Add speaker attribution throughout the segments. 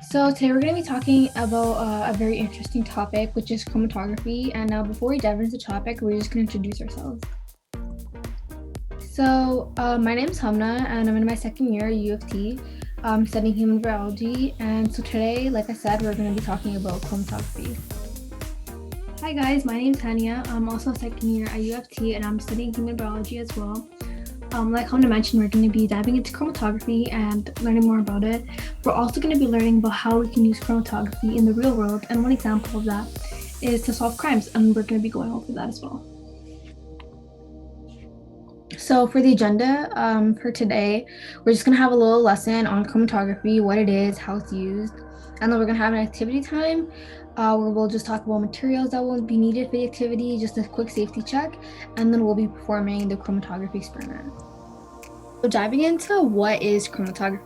Speaker 1: So today we're going to be talking about a very interesting topic, which is chromatography. And now before we dive into the topic, we're just going to introduce ourselves. So my name is Humna, and I'm in my second year at U of T, studying human biology. And so today, like I said, we're going to be talking about chromatography. Hi guys, my name is Hania. I'm also a second year at U of T, and I'm studying human biology as well. Like Humna mentioned, we're going to be diving into chromatography and learning more about it. We're also going to be learning about how we can use chromatography in the real world, and one example of that is to solve crimes, and we're going to be going over that as well. So for the agenda for today, we're just going to have a little lesson on chromatography, what it is, how it's used, and then we're going to have an activity time where we'll just talk about materials that will be needed for the activity, just a quick safety check, and then we'll be performing the chromatography experiment. So diving into what is chromatography.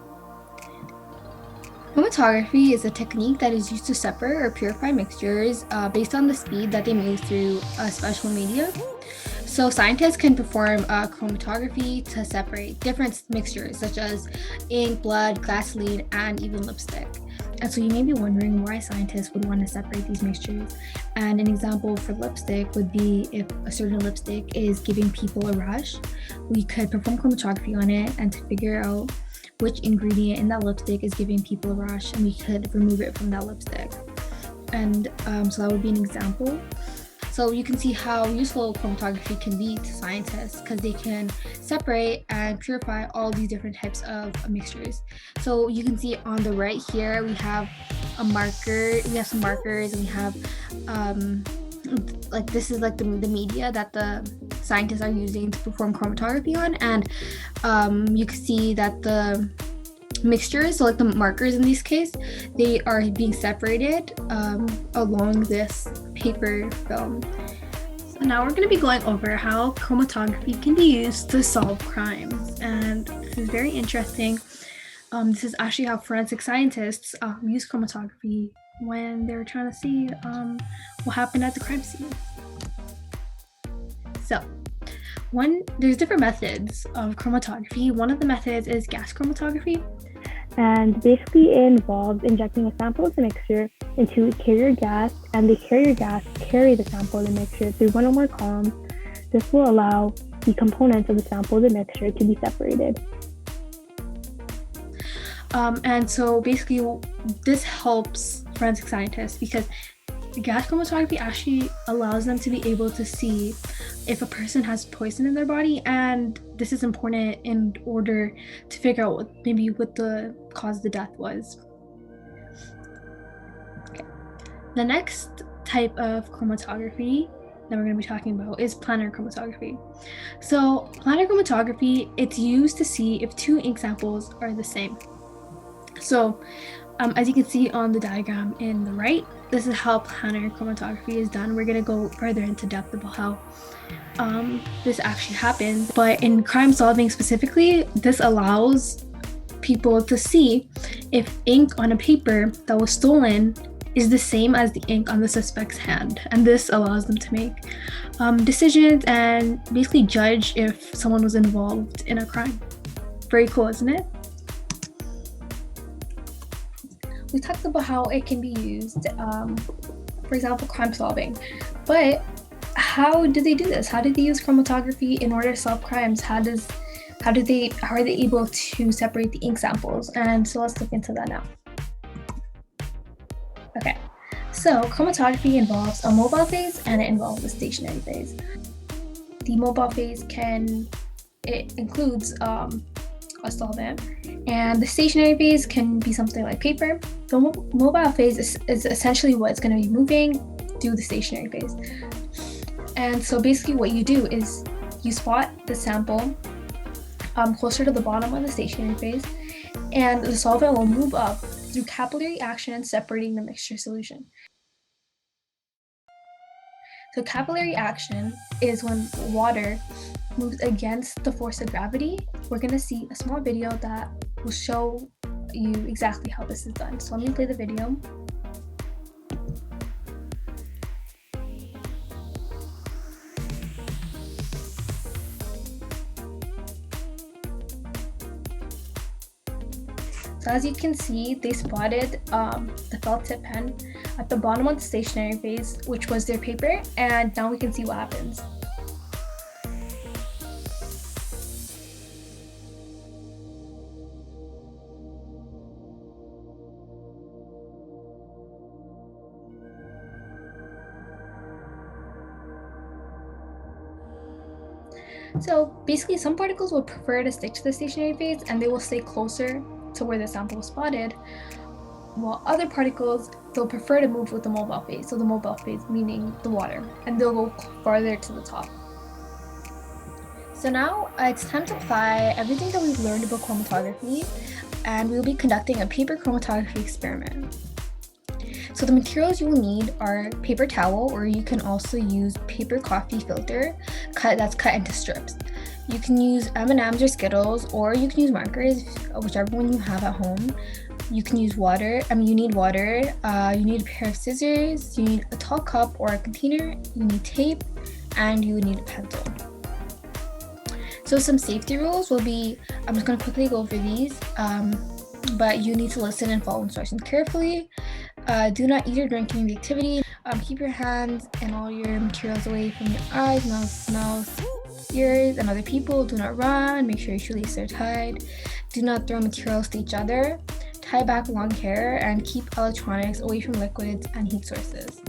Speaker 1: Chromatography is a technique that is used to separate or purify mixtures based on the speed that they move through a special media. So scientists can perform chromatography to separate different mixtures such as ink, blood, gasoline, and even lipstick. And so you may be wondering why scientists would want to separate these mixtures. And an example for lipstick would be if a certain lipstick is giving people a rash, we could perform chromatography on it and to figure out which ingredient in that lipstick is giving people a rash, and we could remove it from that lipstick. And so that would be an example. So you can see how useful chromatography can be to scientists because they can separate and purify all these different types of mixtures. So you can see on the right here, we have a marker, we have some markers, and we have like this is like the media that the scientists are using to perform chromatography on. And you can see that the mixtures, so like the markers in this case, they are being separated along this paper film. So now we're going to be going over how chromatography can be used to solve crimes, and this is very interesting. This is actually how forensic scientists use chromatography when they're trying to see what happened at the crime scene. So there's different methods of chromatography. One of the methods is gas chromatography.
Speaker 2: And basically it involves injecting a sample of the mixture into a carrier gas, and the carrier gas carry the sample of the mixture through one or more columns. This will allow the components of the sample of the mixture to be separated.
Speaker 1: And so basically this helps forensic scientists because gas chromatography actually allows them to be able to see if a person has poison in their body, and this is important in order to figure out what the cause of the death was. Okay. The next type of chromatography that we're going to be talking about is planar chromatography. So planar chromatography, it's used to see if two ink samples are the same. So as you can see on the diagram in the right, this is how planar chromatography is done. We're going to go further into depth about how this actually happens. But in crime solving specifically, this allows people to see if ink on a paper that was stolen is the same as the ink on the suspect's hand. And this allows them to make decisions and basically judge if someone was involved in a crime. Very cool, isn't it? We talked about how it can be used, for example, crime solving. But how do they do this? How do they use chromatography in order to solve crimes? How are they able to separate the ink samples? And so let's look into that now. Okay, so chromatography involves a mobile phase and it involves a stationary phase. The mobile phase includes a solvent, and the stationary phase can be something like paper. The mobile phase is essentially what's going to be moving through the stationary phase. And so basically what you do is you spot the sample closer to the bottom of the stationary phase, and the solvent will move up through capillary action, separating the mixture solution. So capillary action is when water moves against the force of gravity. We're going to see a small video that will show you exactly how this is done. So let me play the video. So as you can see, they spotted the felt tip pen at the bottom of the stationary phase, which was their paper, and now we can see what happens. So basically, some particles will prefer to stick to the stationary phase and they will stay closer to where the sample was spotted, while other particles, they'll prefer to move with the mobile phase. So the mobile phase meaning the water, and they'll go farther to the top. So now it's time to apply everything that we've learned about chromatography, and we'll be conducting a paper chromatography experiment. So the materials you will need are paper towel, or you can also use paper coffee filter that's cut into strips. You can use M&Ms or Skittles, or you can use markers, whichever one you have at home. You can use water. You need water. You need a pair of scissors. You need a tall cup or a container. You need tape, and you need a pencil. So some safety rules will be, I'm just going to quickly go over these, but you need to listen and follow instructions carefully. Do not eat or drink during the activity. Keep your hands and all your materials away from your eyes, mouth, ears, and other people. Do not run. Make sure your shoelaces are tied. Do not throw materials to each other. Tie back long hair and keep electronics away from liquids and heat sources.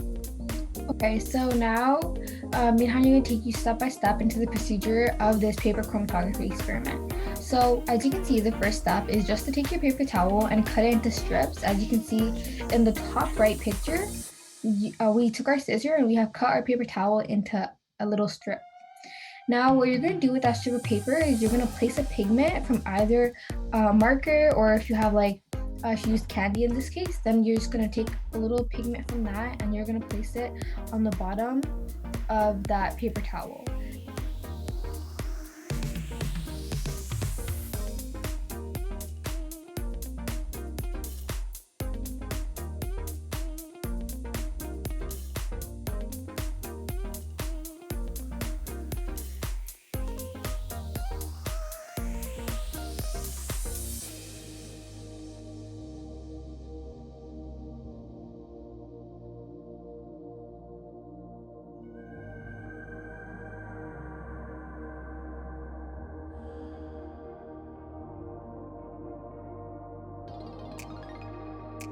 Speaker 1: Okay, so now me and Hania are going to take you step by step into the procedure of this paper chromatography experiment. So as you can see, the first step is just to take your paper towel and cut it into strips. As you can see in the top right picture, we took our scissors and we have cut our paper towel into a little strip. Now what you're going to do with that strip of paper is you're going to place a pigment from either a marker, or if you have if you use candy in this case, then you're just going to take a little pigment from that and you're going to place it on the bottom of that paper towel.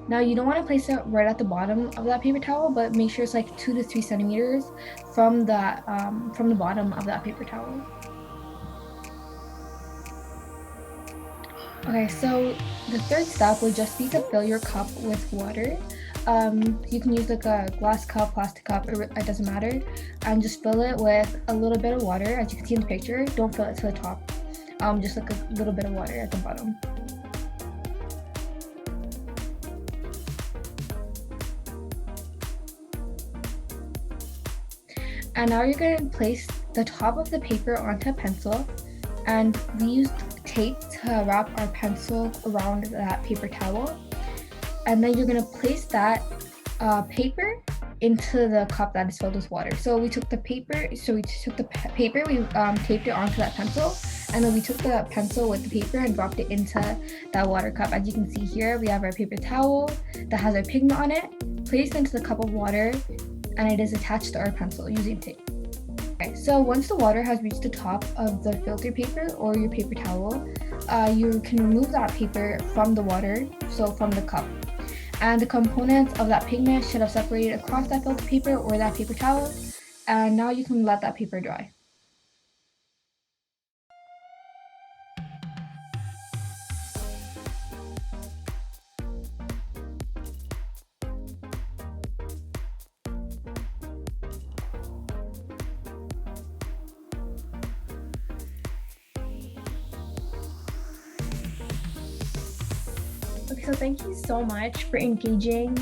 Speaker 1: Now you don't want to place it right at the bottom of that paper towel, but make sure it's like 2 to 3 centimeters from the bottom of that paper towel. Okay, so the third step would just be to fill your cup with water. You can use like a glass cup, plastic cup, it doesn't matter, and just fill it with a little bit of water. As you can see in the picture, don't fill it to the top, just like a little bit of water at the bottom. And now you're going to place the top of the paper onto a pencil, and we used tape to wrap our pencil around that paper towel. And then you're going to place that paper into the cup that is filled with water. So we took the paper, we taped it onto that pencil, and then we took the pencil with the paper and dropped it into that water cup. As you can see here, we have our paper towel that has our pigment on it, placed into the cup of water, and it is attached to our pencil using tape. Okay, so once the water has reached the top of the filter paper or your paper towel, you can remove that paper from the water, so from the cup. And the components of that pigment should have separated across that filter paper or that paper towel, and now you can let that paper dry. Okay, so thank you so much for engaging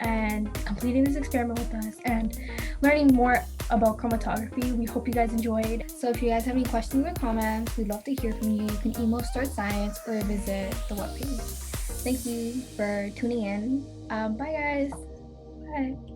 Speaker 1: and completing this experiment with us and learning more about chromatography. We hope you guys enjoyed. So if you guys have any questions or comments, we'd love to hear from you. You can email Start Science or visit the webpage. Thank you for tuning in. Bye guys. Bye.